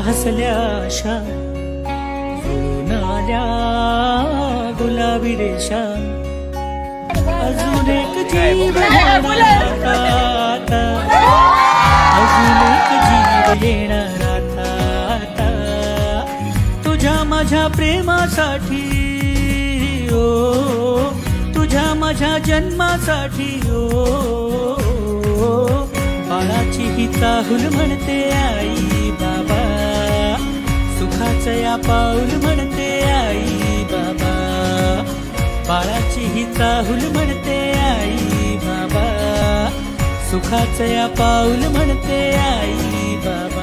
हसल्या आशा जुळून आल्या गुलाबी रेषा अजून एक जीव येणार आता अजून एक जीव येणार आता तुझ्या माझ्या प्रेमासाठी ओ तुझ्या माझ्या जन्मासाठी ओ बाळाची ही चाहूल म्हणते आई बाबा सुखाचं या पाऊल म्हणते आई बाबा बाळाची ही चाहूल म्हणते आई बाबा सुखाचं या पाऊल म्हणते आई बाबा